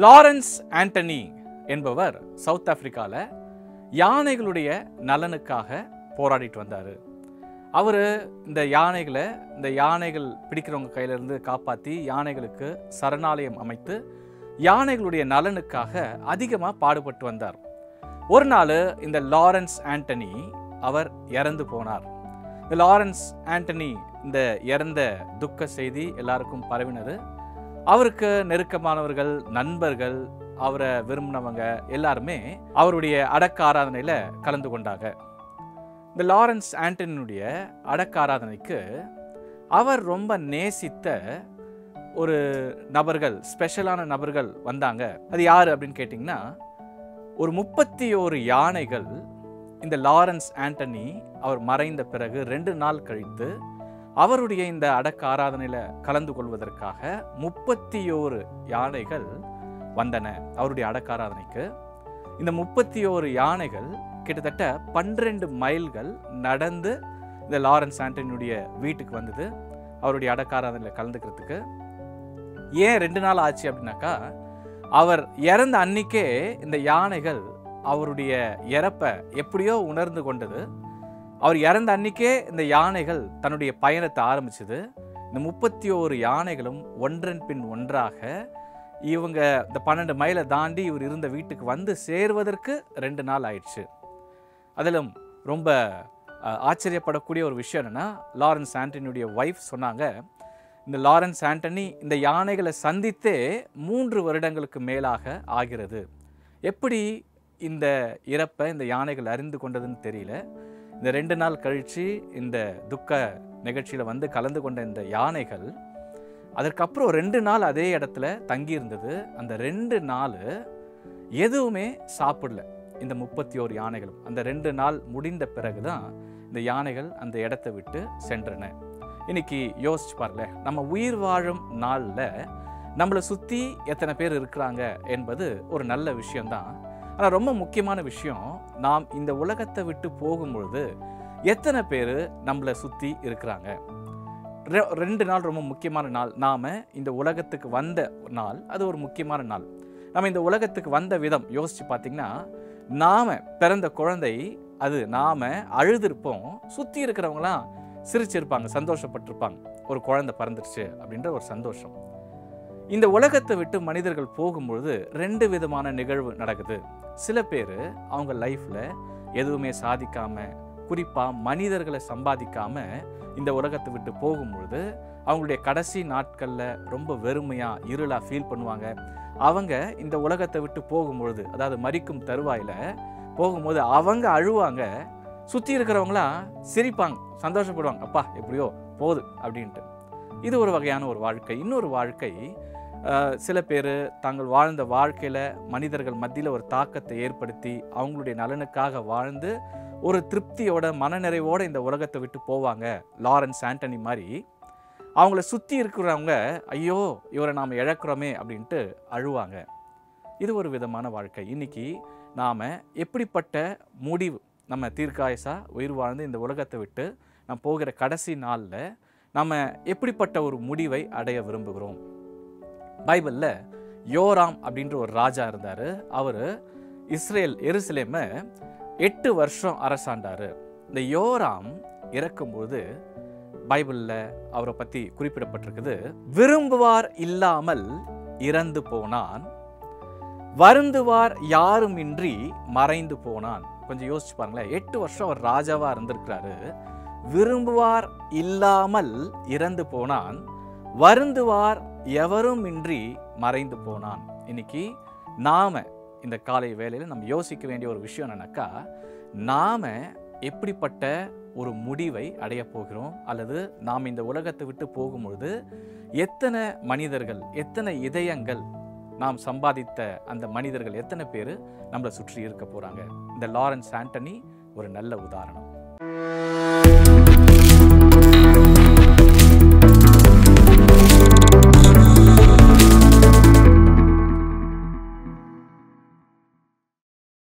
Lawrence Antony என்பவர் south ஆப்பிரிக்கால யானைகளுடைய நலனுக்காக போராடிட்டு வந்தார். அவர் இந்த யானைகள் பிடிக்கிறவங்க கையிலிருந்து காப்பாற்றி யானைகளுக்கு சரணாலயம் அமைத்து யானைகளுடைய நலனுக்காக அதிகமாக பாடுபட்டு வந்தார். ஒரு நாள் இந்த லாரன்ஸ் ஆண்டனி அவர் இறந்து போனார். இந்த லாரன்ஸ் ஆண்டனி இந்த இறந்த துக்க செய்தி எல்லாருக்கும் பரவினது. அவருக்கு நெருக்கமானவர்கள், நண்பர்கள், அவரை விரும்பினவங்க எல்லாருமே அவருடைய அடக்க ஆராதனையில் கலந்து கொண்டாங்க. இந்த லாரன்ஸ் ஆண்டனியுடைய அடக்க ஆராதனைக்கு அவர் ரொம்ப நேசித்த ஒரு நபர்கள், ஸ்பெஷலான நபர்கள் வந்தாங்க. அது யார் அப்படின்னு கேட்டிங்கன்னா, ஒரு 31 யானைகள் இந்த லாரன்ஸ் ஆண்டனி அவர் மறைந்த பிறகு 2 நாள் கழித்து அவருடைய இந்த அடக்க ஆராதனையில் கலந்து கொள்வதற்காக 31 யானைகள் வந்தன அவருடைய அடக்க ஆராதனைக்கு. இந்த 31 யானைகள் கிட்டத்தட்ட 12 மைல்கள் நடந்து இந்த லாரன்ஸ் ஆண்டனியுடைய வீட்டுக்கு வந்தது அவருடைய அடக்க ஆராதனையில் கலந்துக்கிறதுக்கு. ஏன் 2 நாள் ஆச்சு அப்படின்னாக்கா, அவர் இறந்த அன்னைக்கே இந்த யானைகள் அவருடைய இறப்பை எப்படியோ உணர்ந்து கொண்டது. அவர் இறந்த அன்னைக்கே இந்த யானைகள் தன்னுடைய பயணத்தை ஆரம்பிச்சது. இந்த 31 யானைகளும் ஒன்றன் பின் ஒன்றாக இவங்க இந்த 12 மைலை தாண்டி இவர் இருந்த வீட்டுக்கு வந்து சேர்வதற்கு 2 நாள் ஆயிடுச்சு. அதிலும் ரொம்ப ஆச்சரியப்படக்கூடிய ஒரு விஷயம் என்னன்னா, லாரன்ஸ் ஆண்டனியுடைய ஒய்ஃப் சொன்னாங்க, இந்த லாரன்ஸ் ஆண்டனி இந்த யானைகளை சந்தித்தே 3 வருடங்களுக்கு மேலாக ஆகிறது. எப்படி இந்த இறப்பை இந்த யானைகள் அறிந்து கொண்டதுன்னு தெரியல. இந்த 2 நாள் கழித்து இந்த துக்க நிகழ்ச்சியில் வந்து கலந்து கொண்ட இந்த யானைகள் அதற்கப்புறம் 2 நாள் அதே இடத்துல தங்கியிருந்தது. அந்த 2 நாள் எதுவுமே சாப்பிடல இந்த 31 யானைகளும். அந்த 2 நாள் முடிந்த பிறகு தான் இந்த யானைகள் அந்த இடத்தை விட்டு சென்றன. இன்னைக்கு யோசிச்சு பாருங்க, நம்ம உயிர் வாழும் நாளில் நம்மளை சுற்றி எத்தனை பேர் இருக்கிறாங்க என்பது ஒரு நல்ல விஷயம்தான். ஆனால் ரொம்ப முக்கியமான விஷயம், நாம் இந்த உலகத்தை விட்டு போகும்பொழுது எத்தனை பேர் நம்மளை சுற்றி இருக்கிறாங்க. 2 நாள் ரொம்ப முக்கியமான நாள். நாம் இந்த உலகத்துக்கு வந்த நாள், அது ஒரு முக்கியமான நாள். நம்ம இந்த உலகத்துக்கு வந்த விதம் யோசித்து பார்த்திங்கன்னா, நாம் பிறந்த குழந்தை அது நாம் அழுதுருப்போம், சுற்றி இருக்கிறவங்களாம் சிரிச்சிருப்பாங்க, சந்தோஷப்பட்டிருப்பாங்க, ஒரு குழந்தை பிறந்துருச்சு அப்படின்ற ஒரு சந்தோஷம். இந்த உலகத்தை விட்டு மனிதர்கள் போகும்பொழுது 2 விதமான நிகழ்வு நடக்குது. சில பேர் அவங்க லைஃப்பில் எதுவுமே சாதிக்காமல், குறிப்பாக மனிதர்களை சம்பாதிக்காமல் இந்த உலகத்தை விட்டு போகும்பொழுது அவங்களுடைய கடைசி நாட்களில் ரொம்ப வெறுமையாக, இருளாக ஃபீல் பண்ணுவாங்க. அவங்க இந்த உலகத்தை விட்டு போகும்பொழுது, அதாவது மரிக்கும் தருவாயில் போகும்போது அவங்க அழுவாங்க, சுற்றி இருக்கிறவங்களாம் சிரிப்பாங்க, சந்தோஷப்படுவாங்க, அப்பா எப்படியோ போகுது அப்படின்ட்டு. இது ஒரு வகையான ஒரு வாழ்க்கை. இன்னொரு வாழ்க்கை, சில பேர் தாங்கள் வாழ்ந்த வாழ்க்கையில் மனிதர்கள் மத்தியில் ஒரு தாக்கத்தை ஏற்படுத்தி அவங்களுடைய நலனுக்காக வாழ்ந்து ஒரு திருப்தியோட மனநிறைவோடு இந்த உலகத்தை விட்டு போவாங்க. லாரன்ஸ் ஆண்டனி மாதிரி அவங்கள சுற்றி இருக்கிறவங்க ஐயோ இவரை நாம் இழக்கிறோமே அப்படின்ட்டு அழுவாங்க. இது ஒரு விதமான வாழ்க்கை. இன்றைக்கி நாம் எப்படிப்பட்ட முடிவு, நம்ம தீர்க்காயசாக உயிர் வாழ்ந்து இந்த உலகத்தை விட்டு நாம் போகிற கடைசி நாளில் நம்ம எப்படிப்பட்ட ஒரு முடிவை அடைய விரும்புகிறோம்? பைபிளில் யோராம் அப்படின்ற ஒரு ராஜா இருந்தார். அவர் எருசலேமை 8 வருஷம் அரசாண்டார். இந்த யோராம் இறக்கும்போது பைபிளில் அவரை பற்றி குறிப்பிடப்பட்டிருக்குது, விரும்புவார் இல்லாமல் இறந்து போனான், வருந்துவார் யாருமின்றி மறைந்து போனான். கொஞ்சம் யோசிச்சு பாருங்களேன், 8 வருஷம் அவர் ராஜாவாக இருந்திருக்கிறாரு. விரும்புவார் இல்லாமல் இறந்து போனான், வருந்துவார் எவரும் இன்றி மறைந்து போனான். இன்னைக்கு நாம இந்த காலை வேளையில் நம்ம யோசிக்க வேண்டிய ஒரு விஷயம் என்னன்னாக்கா, நாம எப்படிப்பட்ட ஒரு முடிவை அடைய போகிறோம், அல்லது நாம் இந்த உலகத்தை விட்டு போகும்பொழுது எத்தனை மனிதர்கள், எத்தனை இதயங்கள், நாம் சம்பாதித்த அந்த மனிதர்கள் எத்தனை பேர் நம்மளை சுற்றி இருக்க போறாங்க. இந்த லாரன்ஸ் ஆண்டனி ஒரு நல்ல உதாரணம்.